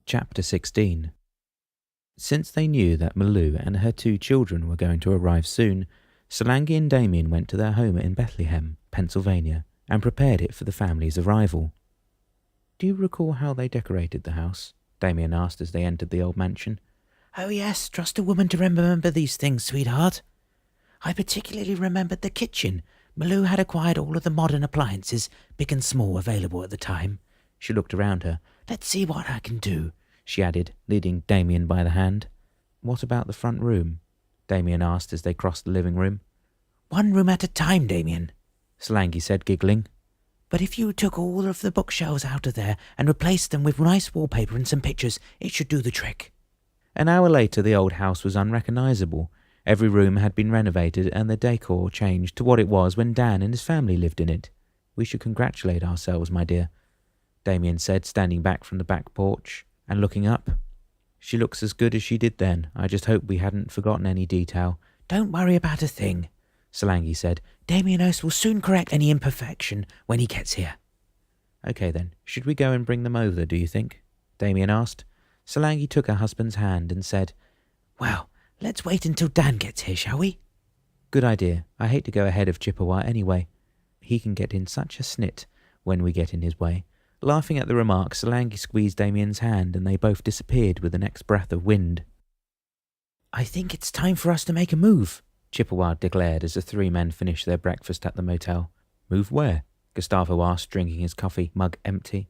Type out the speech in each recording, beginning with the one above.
Chapter 16. Since they knew that Malou and her 2 children were going to arrive soon, Solange and Damien went to their home in Bethlehem, Pennsylvania, and prepared it for the family's arrival. "Do you recall how they decorated the house?" Damien asked as they entered the old mansion. "Oh yes, trust a woman to remember these things, sweetheart. I particularly remembered the kitchen. Malou had acquired all of the modern appliances, big and small, available at the time." She looked around her. "Let's see what I can do," she added, leading Damien by the hand. "What about the front room?" Damien asked as they crossed the living room. "One room at a time, Damien," Solange said, giggling. "But if you took all of the bookshelves out of there and replaced them with nice wallpaper and some pictures, it should do the trick." An hour later, the old house was unrecognizable. Every room had been renovated and the decor changed to what it was when Dan and his family lived in it. "We should congratulate ourselves, my dear," Damien said, standing back from the back porch and looking up. "She looks as good as she did then. I just hope we hadn't forgotten any detail." "Don't worry about a thing," Solange said. "Damien will soon correct any imperfection when he gets here." "Okay then, should we go and bring them over, do you think?" Damien asked. Solange took her husband's hand and said, "Well, let's wait until Dan gets here, shall we?" "Good idea. I hate to go ahead of Chippewa anyway. He can get in such a snit when we get in his way." Laughing at the remark, Solange squeezed Damien's hand and they both disappeared with the next breath of wind. "I think it's time for us to make a move," Chippewa declared as the 3 men finished their breakfast at the motel. "Move where?" Gustavo asked, drinking his coffee mug empty.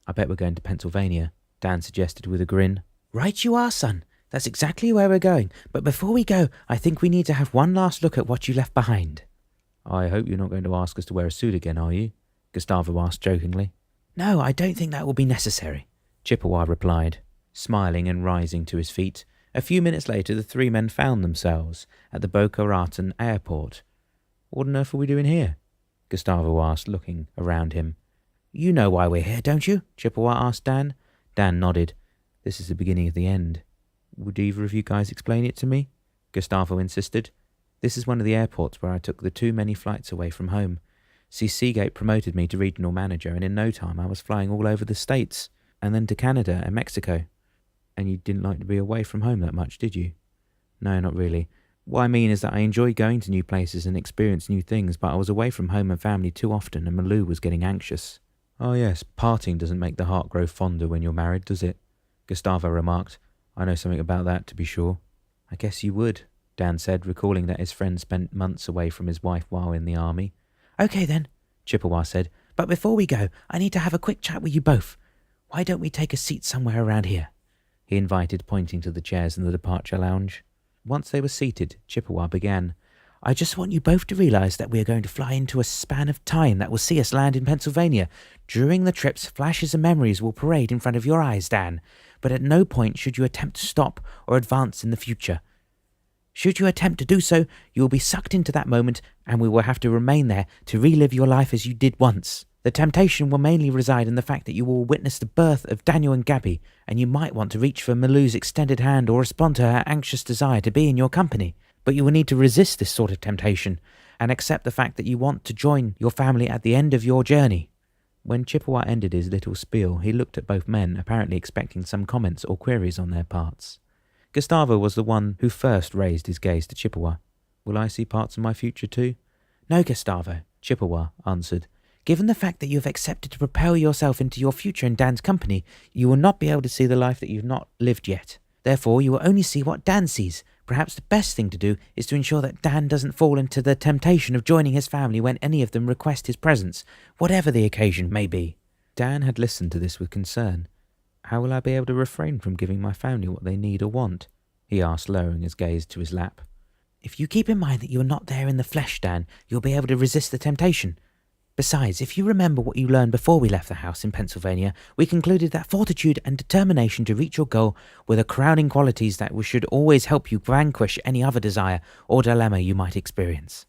"I bet we're going to Pennsylvania," Dan suggested with a grin. "Right you are, son. That's exactly where we're going. But before we go, I think we need to have one last look at what you left behind." "I hope you're not going to ask us to wear a suit again, are you?" Gustavo asked jokingly. "No, I don't think that will be necessary," Chippewa replied, smiling and rising to his feet. A few minutes later, the 3 men found themselves at the Boca Raton airport. "What on earth are we doing here?" Gustavo asked, looking around him. "You know why we're here, don't you?" Chippewa asked Dan. Dan nodded. "This is the beginning of the end." "Would either of you guys explain it to me?" Gustavo insisted. "This is one of the airports where I took the too many flights away from home. See, Seagate promoted me to regional manager, and in no time I was flying all over the States, and then to Canada and Mexico." "And you didn't like to be away from home that much, did you?" "No, not really. What I mean is that I enjoy going to new places and experience new things, but I was away from home and family too often, and Malou was getting anxious." "Oh yes, parting doesn't make the heart grow fonder when you're married, does it?" Gustavo remarked. "I know something about that, to be sure." "I guess you would," Dan said, recalling that his friend spent months away from his wife while in the army. "Okay then," Chippewa said. "But before we go, I need to have a quick chat with you both. Why don't we take a seat somewhere around here?" he invited, pointing to the chairs in the departure lounge. Once they were seated, Chippewa began. "I just want you both to realize that we are going to fly into a span of time that will see us land in Pennsylvania. During the trips, flashes and memories will parade in front of your eyes, Dan, but at no point should you attempt to stop or advance in the future. Should you attempt to do so, you will be sucked into that moment, and we will have to remain there to relive your life as you did once. The temptation will mainly reside in the fact that you will witness the birth of Daniel and Gabby, and you might want to reach for Malou's extended hand or respond to her anxious desire to be in your company. But you will need to resist this sort of temptation, and accept the fact that you want to join your family at the end of your journey." When Chippewa ended his little spiel, he looked at both men, apparently expecting some comments or queries on their parts. Gustavo was the one who first raised his gaze to Chippewa. "Will I see parts of my future too?" "No, Gustavo," Chippewa answered. "Given the fact that you have accepted to propel yourself into your future in Dan's company, you will not be able to see the life that you've not lived yet. Therefore, you will only see what Dan sees. Perhaps the best thing to do is to ensure that Dan doesn't fall into the temptation of joining his family when any of them request his presence, whatever the occasion may be." Dan had listened to this with concern. "How will I be able to refrain from giving my family what they need or want?" he asked, lowering his gaze to his lap. "If you keep in mind that you are not there in the flesh, Dan, you'll be able to resist the temptation. Besides, if you remember what you learned before we left the house in Pennsylvania, we concluded that fortitude and determination to reach your goal were the crowning qualities that should always help you vanquish any other desire or dilemma you might experience."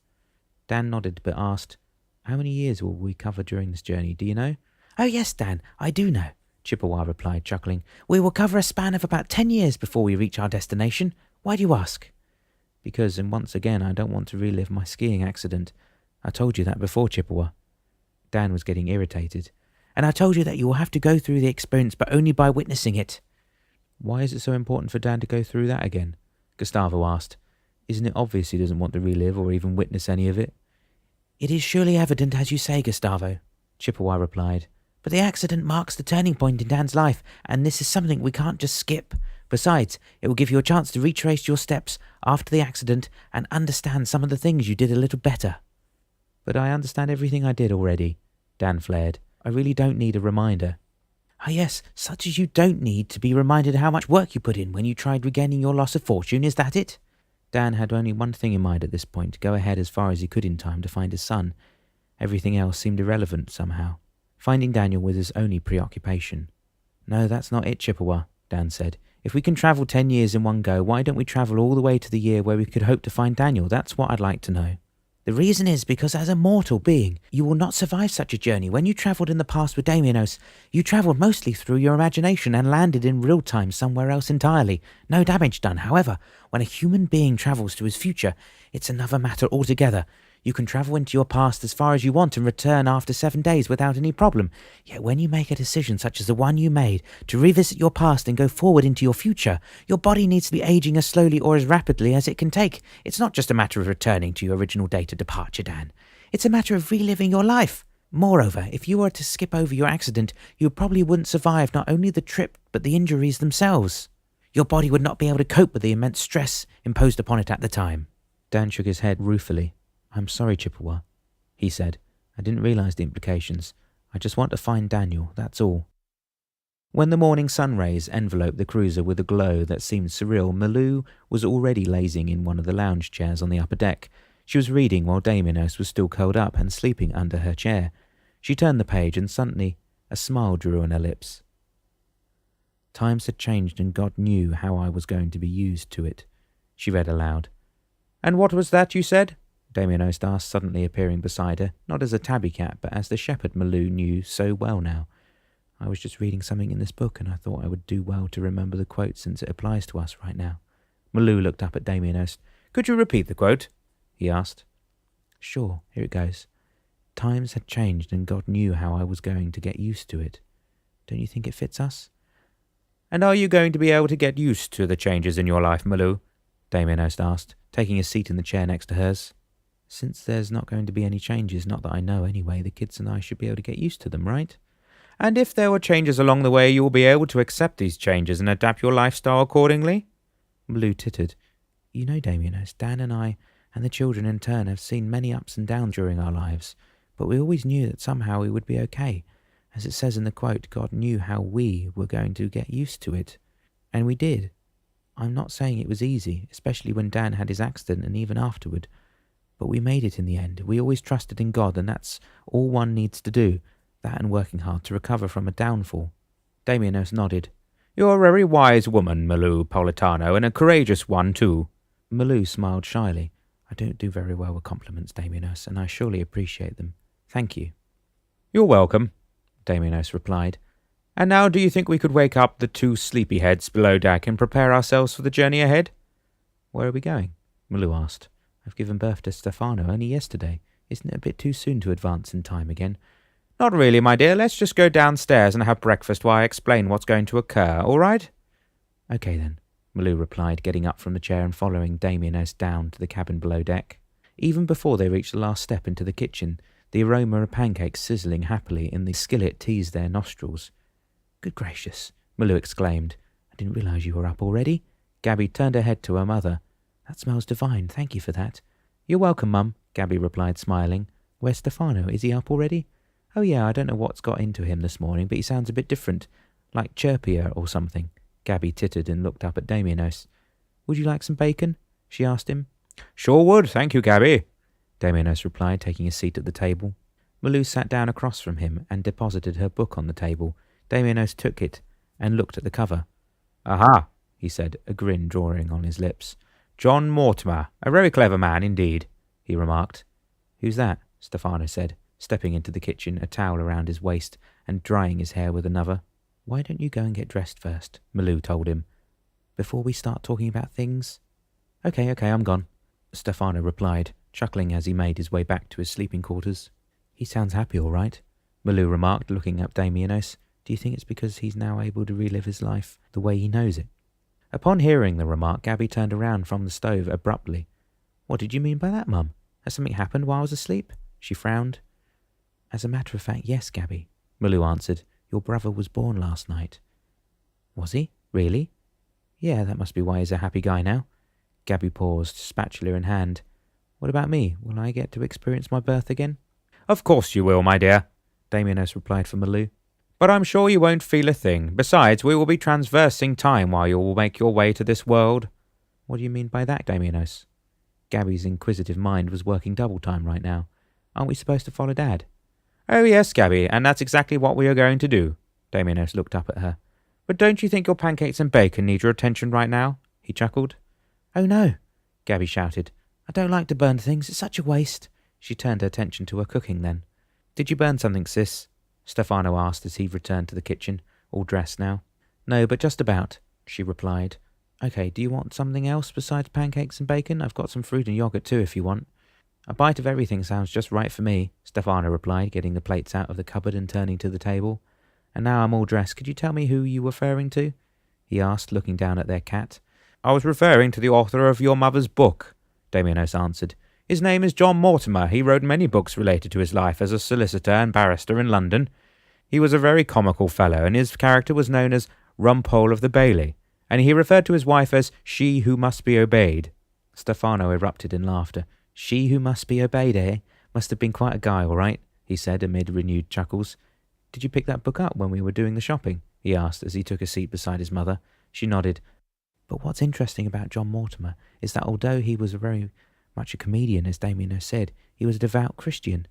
Dan nodded but asked, "How many years will we cover during this journey, do you know?" "Oh yes, Dan, I do know," Chippewa replied, chuckling. "We will cover a span of about 10 years before we reach our destination. Why do you ask?" "Because, and once again, I don't want to relive my skiing accident. I told you that before, Chippewa." Dan was getting irritated. "And I told you that you will have to go through the experience, but only by witnessing it." Why is it so important for Dan to go through that again? Gustavo asked. Isn't it obvious he doesn't want to relive or even witness any of it? It is surely evident, as you say, Gustavo, Chippewa replied. But the accident marks the turning point in Dan's life, and this is something we can't just skip. Besides, it will give you a chance to retrace your steps after the accident and understand some of the things you did a little better. But I understand everything I did already, Dan flared. I really don't need a reminder. Ah yes, such as you don't need to be reminded how much work you put in when you tried regaining your loss of fortune, is that it? Dan had only one thing in mind at this point, to go ahead as far as he could in time to find his son. Everything else seemed irrelevant somehow. Finding Daniel was his only preoccupation. No, that's not it, Chippewa, Dan said. If we can travel 10 years in one go, why don't we travel all the way to the year where we could hope to find Daniel? That's what I'd like to know. The reason is because as a mortal being, you will not survive such a journey. When you travelled in the past with Damianos, you travelled mostly through your imagination and landed in real time somewhere else entirely. No damage done. However, when a human being travels to his future, it's another matter altogether. You can travel into your past as far as you want and return after 7 days without any problem. Yet when you make a decision such as the one you made to revisit your past and go forward into your future, your body needs to be aging as slowly or as rapidly as it can take. It's not just a matter of returning to your original date of departure, Dan. It's a matter of reliving your life. Moreover, if you were to skip over your accident, you probably wouldn't survive not only the trip but the injuries themselves. Your body would not be able to cope with the immense stress imposed upon it at the time. Dan shook his head ruefully. I'm sorry, Chippewa, he said. I didn't realize the implications. I just want to find Daniel, that's all. When the morning sun rays enveloped the cruiser with a glow that seemed surreal, Malou was already lazing in one of the lounge chairs on the upper deck. She was reading while Damianos was still curled up and sleeping under her chair. She turned the page and suddenly a smile drew on her lips. Times had changed and God knew how I was going to be used to it, she read aloud. And what was that you said? Damianos asked, suddenly appearing beside her, not as a tabby cat, but as the shepherd Malou knew so well now. I was just reading something in this book, and I thought I would do well to remember the quote since it applies to us right now. Malou looked up at Damianos. Could you repeat the quote? He asked. Sure, here it goes. Times had changed, and God knew how I was going to get used to it. Don't you think it fits us? And are you going to be able to get used to the changes in your life, Malou? Damianos asked, taking a seat in the chair next to hers. Since there's not going to be any changes, not that I know anyway, the kids and I should be able to get used to them, right? And if there were changes along the way, you will be able to accept these changes and adapt your lifestyle accordingly? Blue tittered. You know, Damianos, Dan and I and the children in turn have seen many ups and downs during our lives, but we always knew that somehow we would be okay. As it says in the quote, God knew how we were going to get used to it. And we did. I'm not saying it was easy, especially when Dan had his accident and even afterward. But we made it in the end. We always trusted in God, and that's all one needs to do, that and working hard to recover from a downfall. Damianos nodded. You're a very wise woman, Malou Politano, and a courageous one, too. Malou smiled shyly. I don't do very well with compliments, Damianos, and I surely appreciate them. Thank you. You're welcome, Damianos replied. And now do you think we could wake up the two sleepyheads below deck and prepare ourselves for the journey ahead? Where are we going? Malou asked. I've given birth to Stefano only yesterday. Isn't it a bit too soon to advance in time again? Not really, my dear. Let's just go downstairs and have breakfast while I explain what's going to occur, all right? Okay, then, Malou replied, getting up from the chair and following Damianos down to the cabin below deck. Even before they reached the last step into the kitchen, the aroma of pancakes sizzling happily in the skillet teased their nostrils. Good gracious, Malou exclaimed. I didn't realize you were up already. Gabby turned her head to her mother. That smells divine. Thank you for that. You're welcome, Mum, Gabby replied, smiling. Where's Stefano? Is he up already? Oh, yeah, I don't know what's got into him this morning, but he sounds a bit different, like chirpier or something. Gabby tittered and looked up at Damianos. Would you like some bacon? She asked him. Sure would, thank you, Gabby, Damianos replied, taking a seat at the table. Malou sat down across from him and deposited her book on the table. Damianos took it and looked at the cover. Aha, he said, a grin drawing on his lips. John Mortimer, a very clever man indeed, he remarked. Who's that? Stefano said, stepping into the kitchen, a towel around his waist and drying his hair with another. Why don't you go and get dressed first? Malou told him. Before we start talking about things? Okay, I'm gone, Stefano replied, chuckling as he made his way back to his sleeping quarters. He sounds happy, all right, Malou remarked, looking at Damianos. Do you think it's because he's now able to relive his life the way he knows it? Upon hearing the remark, Gabby turned around from the stove abruptly. What did you mean by that, Mum? Has something happened while I was asleep? She frowned. As a matter of fact, yes, Gabby, Malou answered. Your brother was born last night. Was he? Really? Yeah, that must be why he's a happy guy now. Gabby paused, spatula in hand. What about me? Will I get to experience my birth again? Of course you will, my dear, Damienos replied for Malou. But I'm sure you won't feel a thing. Besides, we will be transversing time while you will make your way to this world. What do you mean by that, Damienos? Gabby's inquisitive mind was working double time right now. Aren't we supposed to follow Dad? Oh yes, Gabby, and that's exactly what we are going to do. Damienos looked up at her. But don't you think your pancakes and bacon need your attention right now? He chuckled. Oh no, Gabby shouted. I don't like to burn things, it's such a waste. She turned her attention to her cooking then. Did you burn something, sis? Stefano asked as he returned to the kitchen, all dressed now. No, but just about, she replied. Okay, do you want something else besides pancakes and bacon? I've got some fruit and yogurt too if you want. A bite of everything sounds just right for me, Stefano replied, getting the plates out of the cupboard and turning to the table. And now I'm all dressed. Could you tell me who you were referring to? He asked, looking down at their cat. I was referring to the author of your mother's book, Damienos answered. His name is John Mortimer. He wrote many books related to his life as a solicitor and barrister in London. He was a very comical fellow, and his character was known as Rumpole of the Bailey, and he referred to his wife as she who must be obeyed. Stefano erupted in laughter. She who must be obeyed, eh? Must have been quite a guy, all right, he said amid renewed chuckles. Did you pick that book up when we were doing the shopping? He asked as he took a seat beside his mother. She nodded. But what's interesting about John Mortimer is that although he was very much a comedian, as Damienos said, he was a devout Christian.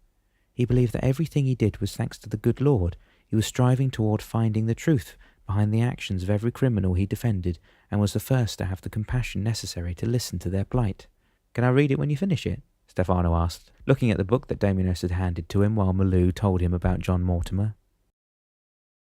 He believed that everything he did was thanks to the good Lord. He was striving toward finding the truth behind the actions of every criminal he defended, and was the first to have the compassion necessary to listen to their plight. Can I read it when you finish it? Stefano asked, looking at the book that Damienos had handed to him while Malou told him about John Mortimer.